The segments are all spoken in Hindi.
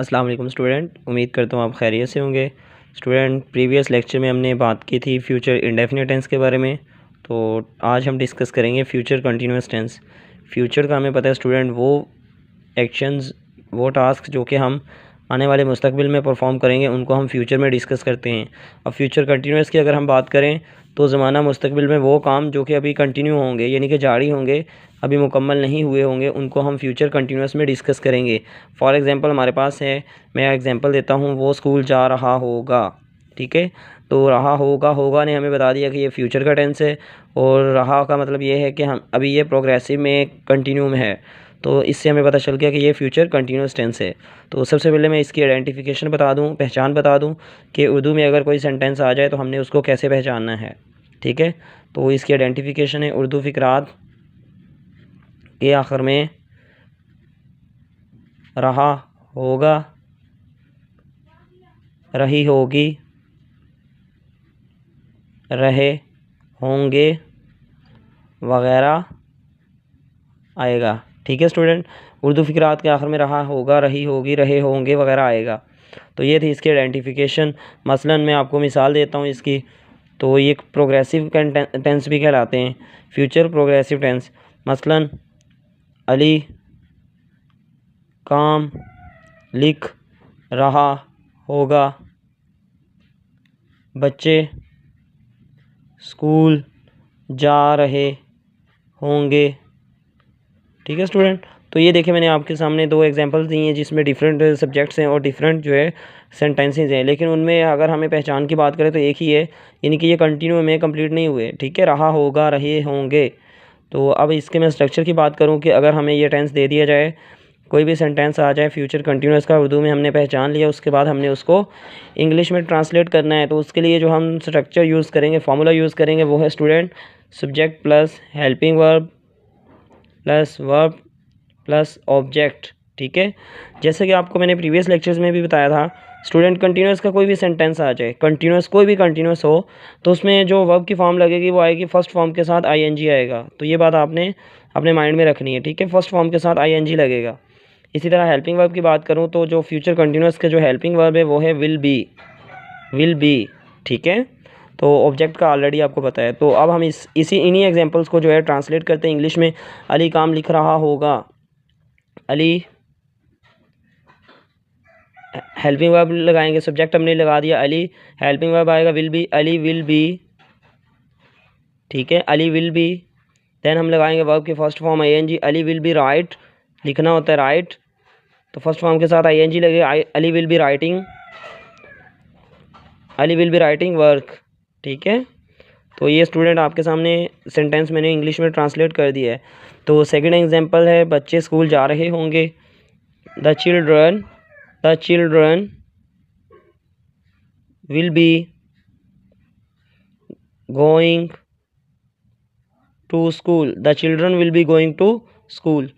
अस्सलाम वालेकुम स्टूडेंट, उम्मीद करता हूँ आप खैरियत से होंगे। स्टूडेंट, प्रीवियस लेक्चर में हमने बात की थी फ्यूचर इंडेफिनिट टेंस के बारे में। तो आज हम डिस्कस करेंगे फ्यूचर कंटिन्यूस टेंस। फ्यूचर का हमें पता है स्टूडेंट, वो एक्शंस, वो टास्क जो कि हम आने वाले मुस्तकबिल में परफॉर्म करेंगे, उनको हम फ्यूचर में डिस्कस करते हैं। अब फ्यूचर कंटिन्यूस की अगर हम बात करें तो ज़माना मुस्तकबिल में वो काम जो कि अभी कंटिन्यू होंगे, यानी कि जारी होंगे, अभी मुकम्मल नहीं हुए होंगे, उनको हम फ्यूचर कंटिन्यूस में डिस्कस करेंगे। फॉर एग्ज़ाम्पल हमारे पास है, मैं एग्ज़ाम्पल देता हूँ, वो स्कूल जा रहा होगा। ठीक है, तो रहा होगा ने हमें बता दिया कि ये फ्यूचर का टेंस है, और रहा का मतलब ये है कि हम अभी ये प्रोग्रेसिव में कंटिन्यू में है। तो इससे हमें पता चल गया कि ये फ्यूचर कंटिन्यूस टेंस है। तो सबसे पहले मैं इसकी आइडेंटिफिकेशन बता दूं, पहचान बता दूं कि उर्दू में अगर कोई सेंटेंस आ जाए तो हमने उसको कैसे पहचानना है। ठीक है, तो इसकी आइडेंटिफिकेशन है, उर्दू फ़िक़रात के आखिर में रहा होगा, रही होगी, रहे होंगे वगैरह आएगा। ठीक है स्टूडेंट, उर्दू फ़िक़रात के आखिर में रहा होगा, रही होगी, रहे होंगे वगैरह आएगा। तो ये थी इसकी आइडेंटिफिकेशन। मसलन मैं आपको मिसाल देता हूँ इसकी। तो ये प्रोग्रेसिव टेंस भी कहलाते हैं, फ्यूचर प्रोग्रेसिव टेंस। मसलन अली काम लिख रहा होगा, बच्चे स्कूल जा रहे होंगे। ठीक है स्टूडेंट, तो ये देखिए मैंने आपके सामने दो एग्जांपल्स दी हैं जिसमें डिफरेंट सब्जेक्ट्स हैं और डिफरेंट जो है सेंटेंसेस हैं, लेकिन उनमें अगर हमें पहचान की बात करें तो एक ही है, यानी कि ये कंटिन्यू में कंप्लीट नहीं हुए। ठीक है, रहा होगा, रहे होंगे। तो अब इसके मैं स्ट्रक्चर की बात करूँ कि अगर हमें ये टेंस दे दिया जाए, कोई भी सेंटेंस आ जाए फ्यूचर कंटिन्यूस का, उर्दू में हमने पहचान लिया, उसके बाद हमने उसको इंग्लिश में ट्रांसलेट करना है। तो उसके लिए जो हम स्ट्रक्चर यूज़ करेंगे, फार्मूला यूज़ करेंगे, वो है student subject plus helping verb plus verb plus object. ठीक है, जैसे कि आपको मैंने प्रीवियस लेक्चर्स में भी बताया था, स्टूडेंट कंटिन्यूस का कोई भी सेंटेंस आ जाए, कंटिन्यूस कोई भी कंटिन्यूस हो, तो उसमें जो वर्ब की फॉर्म लगेगी वो आएगी फर्स्ट फॉर्म के साथ आईएनजी आएगा। तो ये बात आपने अपने माइंड में रखनी है। ठीक है, फर्स्ट फॉर्म के साथ आईएनजी लगेगा। इसी तरह हेल्पिंग वर्ब की बात करूँ तो जो फ्यूचर कंटिन्यूस का जो हेल्पिंग वर्ब है वो है विल बी, विल बी। ठीक है, तो ऑब्जेक्ट का ऑलरेडी आपको पता है। तो अब हम इन्हीं एग्जांपल्स को जो है ट्रांसलेट करते हैं इंग्लिश में। अली काम लिख रहा होगा, अली हेल्पिंग वर्ब लगाएंगे, सब्जेक्ट हमने लगा दिया अली, हेल्पिंग वर्ब आएगा will be, Ali will B. ठीक है, अली विल बी। देन हम लगाएंगे वर्ब के फर्स्ट फॉर्म आईएनजी, अली विल बी राइट, लिखना होता है राइट, तो फर्स्ट फॉर्म के साथ आईएनजी लगेगा, Ali will be writing, Ali will be writing work. ठीक है, तो ये स्टूडेंट आपके सामने सेंटेंस मैंने इंग्लिश में ट्रांसलेट कर दिया है। तो सेकंड एग्जांपल है, बच्चे स्कूल जा रहे होंगे, the children will be going to school, the children will be going to school.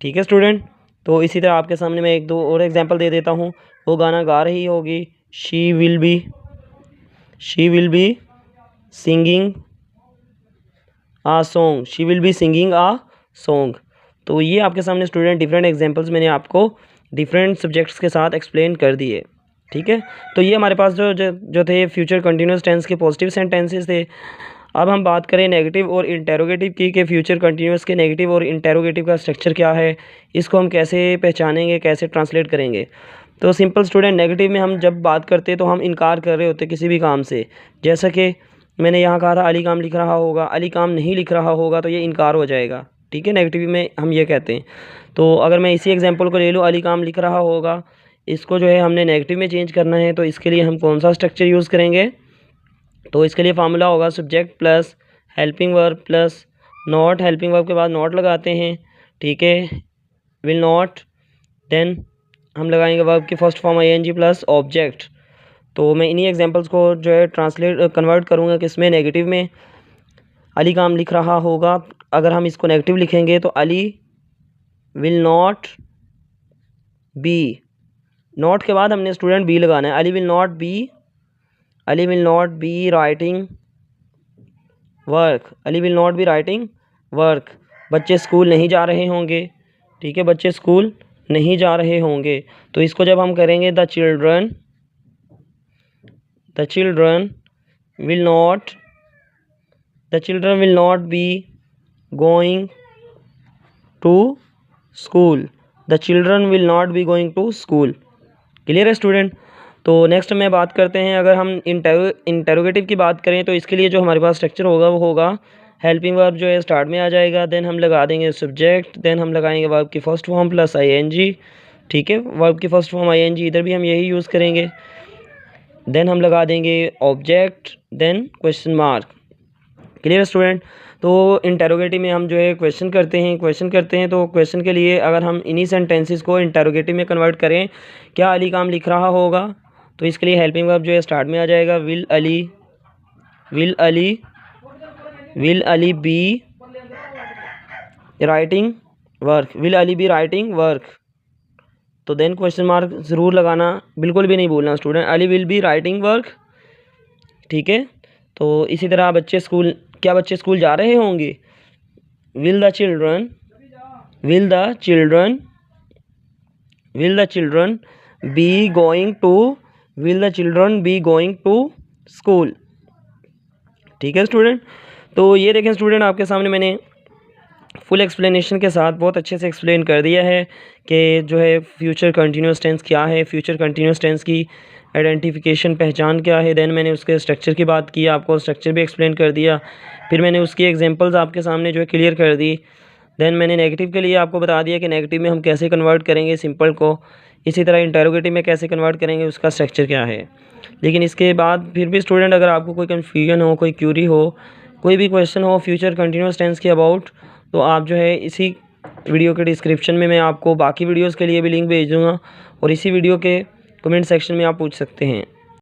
ठीक है स्टूडेंट, तो इसी तरह आपके सामने मैं एक दो और एग्जांपल दे देता हूँ। वो गाना गा रही होगी, she will be singing uh song, she will be singing uh song. तो ये आपके सामने स्टूडेंट डिफरेंट एग्जांपल्स मैंने आपको डिफरेंट सब्जेक्ट्स के साथ एक्सप्लेन कर दिए। ठीक है, तो ये हमारे पास जो थे फ्यूचर कंटिन्यूस टेंस के पॉजिटिव सेंटेंसेस थे। अब हम बात करें नेगेटिव और इंटेरोगेटिव की, कि फ्यूचर कंटिन्यूस के नेगेटिव और इंटेरोगेटिव का स्ट्रक्चर क्या है, इसको हम कैसे पहचानेंगे, कैसे ट्रांसलेट करेंगे। तो सिंपल स्टूडेंट, नेगेटिव में हम जब बात करते हैं तो हम इनकार कर रहे होते किसी भी काम से। जैसा कि मैंने यहाँ कहा था अली काम लिख रहा होगा, अली काम नहीं लिख रहा होगा, तो ये इनकार हो जाएगा। ठीक है, नेगेटिव में हम ये कहते हैं। तो अगर मैं इसी एग्जांपल को ले लूँ, अली काम लिख रहा होगा, इसको जो है हमने नेगेटिव में चेंज करना है, तो इसके लिए हम कौन सा स्ट्रक्चर यूज़ करेंगे। तो इसके लिए फार्मूला होगा subject plus helping verb plus not, helping verb के बाद नॉट लगाते हैं। ठीक है, विल नॉट, देन हम लगाएंगे वर्ब की first form ING plus object. तो मैं इन्हीं एग्जांपल्स को जो है कन्वर्ट करूँगा किसमें, नेगेटिव में। अली काम लिख रहा होगा, अगर हम इसको नेगेटिव लिखेंगे तो Ali will not B, not के बाद हमने स्टूडेंट बी लगाना है, Ali will not be writing work, Ali will not be writing work. बच्चे स्कूल नहीं जा रहे होंगे। ठीक है, बच्चे स्कूल नहीं जा रहे होंगे। तो इसको जब हम करेंगे the children will not be going to school. The children will not be going to school. Clear है स्टूडेंट। तो नेक्स्ट में बात करते हैं, अगर हम इंटेरोगेटिव की बात करें तो इसके लिए जो हमारे पास स्ट्रक्चर होगा वो होगा हेल्पिंग वर्ब जो है स्टार्ट में आ जाएगा, देन हम लगा देंगे सब्जेक्ट, देन हम लगाएंगे वर्ब की फर्स्ट फॉर्म प्लस आईएनजी। ठीक है, वर्ब की फर्स्ट फॉर्म आईएनजी, इधर भी हम यही यूज़ करेंगे। देन हम लगा देंगे object, then question mark. Clear student. तो इंटेरोगेटिव में हम जो है क्वेश्चन करते हैं तो क्वेश्चन के लिए अगर हम इन्हीं सेंटेंसेस को इंटेरोगेटिव में कन्वर्ट करें, क्या अली काम लिख रहा होगा, तो इसके लिए हेल्पिंग वर्ब जो है स्टार्ट में आ जाएगा will Ali be writing work. तो देन क्वेश्चन मार्क ज़रूर लगाना, बिल्कुल भी नहीं भूलना student, Ali will be writing work. ठीक है। तो इसी तरह बच्चे स्कूल जा रहे होंगे, will the children be going to school. ठीक है स्टूडेंट। तो ये देखें स्टूडेंट, आपके सामने मैंने फुल एक्सप्लेनेशन के साथ बहुत अच्छे से एक्सप्लेन कर दिया है कि जो है फ्यूचर कंटिन्यूस टेंस क्या है, फ्यूचर कंटिन्यूस टेंस की आइडेंटिफिकेशन पहचान क्या है। देन मैंने उसके स्ट्रक्चर की बात की, आपको स्ट्रक्चर भी एक्सप्लेन कर दिया। फिर मैंने उसकी एग्जांपल्स आपके सामने जो है क्लियर कर दी। देन मैंने नेगेटिव के लिए आपको बता दिया कि नेगेटिव में हम कैसे कन्वर्ट करेंगे सिंपल को, इसी तरह इंटेरोगेटिव में कैसे कन्वर्ट करेंगे, उसका स्ट्रक्चर क्या है। लेकिन इसके बाद फिर भी स्टूडेंट अगर आपको कोई कन्फ्यूजन हो, कोई क्यूरी हो, कोई भी क्वेश्चन हो फ्यूचर कंटिन्यूस टेंस के अबाउट, तो आप जो है इसी वीडियो के डिस्क्रिप्शन में मैं आपको बाकी वीडियोस के लिए भी लिंक भेज दूँगा और इसी वीडियो के कमेंट सेक्शन में आप पूछ सकते हैं।